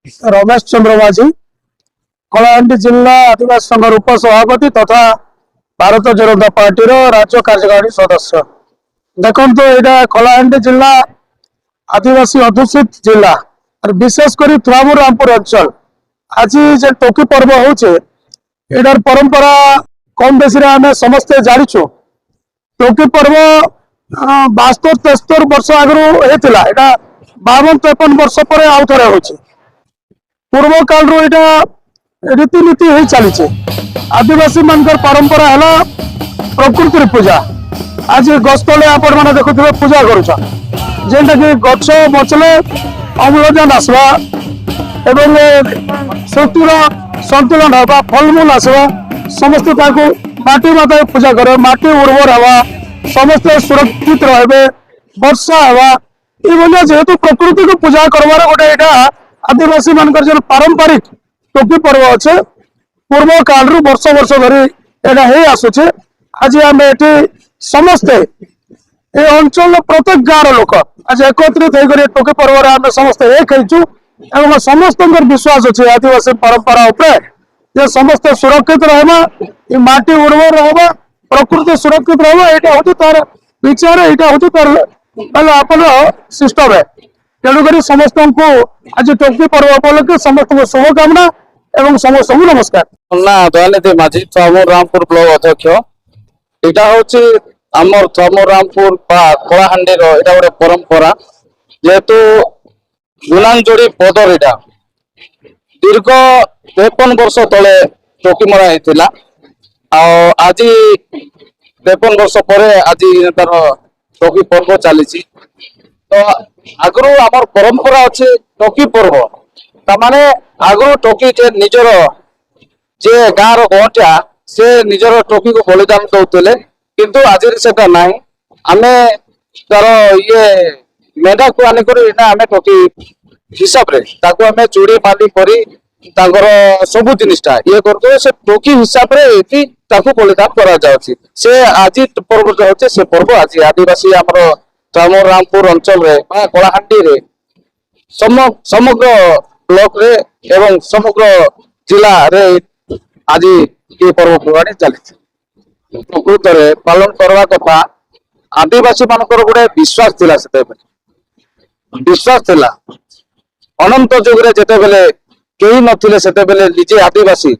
रमेश चंद्र माझी कलाहांडी जिला आदिवासी संघ उपसभापति तथा भारत जनता पार्टी राज्य कार्यकारी सदस्य। देखो यहाँ कलाहांडी जिला आदिवासी अधुषित जिला और विशेषकर थुआमुर रामपुर अंचल आज जे टोकी पर्व होचे यार परंपरा कम बेसी आम समस्ते जाचु। टोकी पर्व 72-73 वर्ष आगु होता है 52-53 वर्ष पर आउ थे हो पूर्व काल रू रीतिनीति हो चली। आदिवासी मान परंपरा है प्रकृति पूजा। आज गछ तले आपण मैंने देखुए पूजा करुटा कि गछ बचले अम्लजान आसवा एवं सृष्टिर संतुलन हवा फलमूल आसवा समस्त माटी माता पूजा करे माटी उर्वर हवा समस्ते सुरक्षित रहे वर्षा हवा ये जेहेतु प्रकृति को पूजा करवार गोटे यहाँ आदिवासी मान पारंपरिक टोकी पर्व अच्छे पूर्व काल रू वर्ष वर्ष धरी यहाँ हो आसुचे। आज आम ये समस्ते ये अंचल प्रत्येक गाँव लोक आज एकत्रित होकर टोकी पर्व आम समस्ते एक होचु समस्त विश्वास अच्छे आदिवासी परंपरा उपरे समस्ते सुरक्षित रहबा माटी उर्वर रहबा प्रकृति सुरक्षित रहबा यहाँ हूँ तार विचार यहाँ हूँ तार अपन सिस्टम है। तेणुक समस्त को आज टोकी पर्व उपलक्षे समस्त को शुभकामना एवं समस्त को नमस्कार। दयानिधि माझी थुआमुर रामपुर ब्लॉक अध्यक्ष। यहाँ हूँ आमर थुआमुर रामपुर कलाहांडी गोटे परंपरा जेहेतु गुलांजोड़ी पदर यहाँ दीर्घ 53 वर्ष तले टोकी मरा होता आज 53 वर्ष पर आज तार टोकी पर्व चली। तो आगु आमर परंपरा अच्छे टोकी पर्व ताने आगु टोकी जे निजर जे गाँव गहटिया से निजर टोकी को बलिदान दौले किंतु आज सेटा ना आम तार ये मेढा को आम टोकी हिसाब रे आम चूड़ी माली कर सबू जिनटा ये कर से टोकी हिसाब रे बलिदान करा से आज पर्व जो से पर्व आज आदिवासी आमर थुआमुर रामपुर अंचल रे कलाहांडी रे समग्र ब्लॉक रे एवं समग्र जिला रे आज ये पर्व पर्वाणी चली। प्रकृत रे पालन करवा कथा आदिवासी मानकर गोटे विश्वास थिला से विश्वास थिला अनंत जुग रे जेते बेले केही नथिले सेते बेले निजे आदिवासी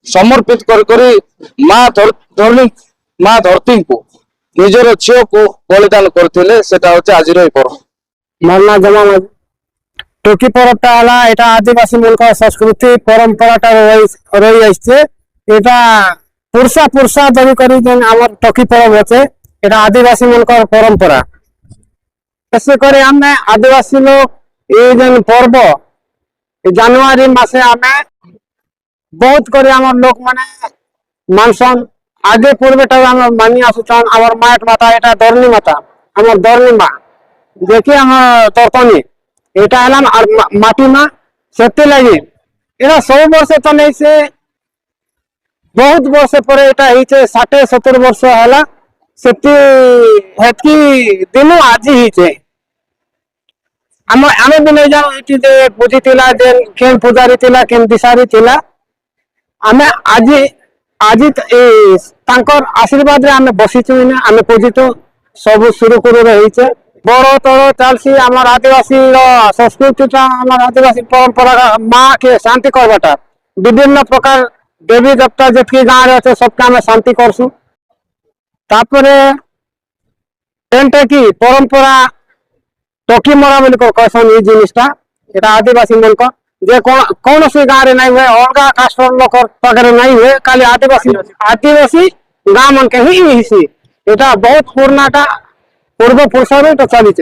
समर्पित करी माँ धरती को निजर झील को बलिदान करते सेटा होचे आज पर्व। मरना जमा टोकी पर्वटा है आदिवासी मान संस्कृति परंपरा रही आसा पुरसा पुरसा धरी कर टोकी पर्व अच्छे यहाँ आदिवासी मान परंपरा विशेषकर आम आदिवासी लोग ये जन पर्व जनवरी मासे आम बहुत कर लोक माने मानसन आगे पूर्वे मानी आसुचान आम माट माता यहाँ धरणी माता आम धरणी माँ देखिए आम तर्तनी यहाँ माटी माँ से लगी यहाँ सब वर्ष तो नहीं से बहुत वर्ष पर यहाँ 60-70 वर्ष है से दिन आज ही आम भी नहीं जान ये पूजी केन पूजारी केन दिशारी आम आज आज आशीर्वाद आम बसीचु आम पूजिचु सब सुरुखुरु रहीचे बड़ तल चलसी आम आदिवासी संस्कृति आम आदिवासी परंपरा माँ के शांति करवाटा विभिन्न प्रकार देवी देवता जितकी गाँव रे अच्छे सबके आम शांति करसु की परंपरा टोकी मरा बोली कहसन ये जिनिसटा यहाँ आदिवासी मन जे कौन सी गाँव रे नहीं हुए अलग कास्टर लोक पाखे नहीं हुए खाली आदिवासी आदिवासी गाँव मन के ही यहाँ बहुत पुराना पूर्व पुरुष तो चली।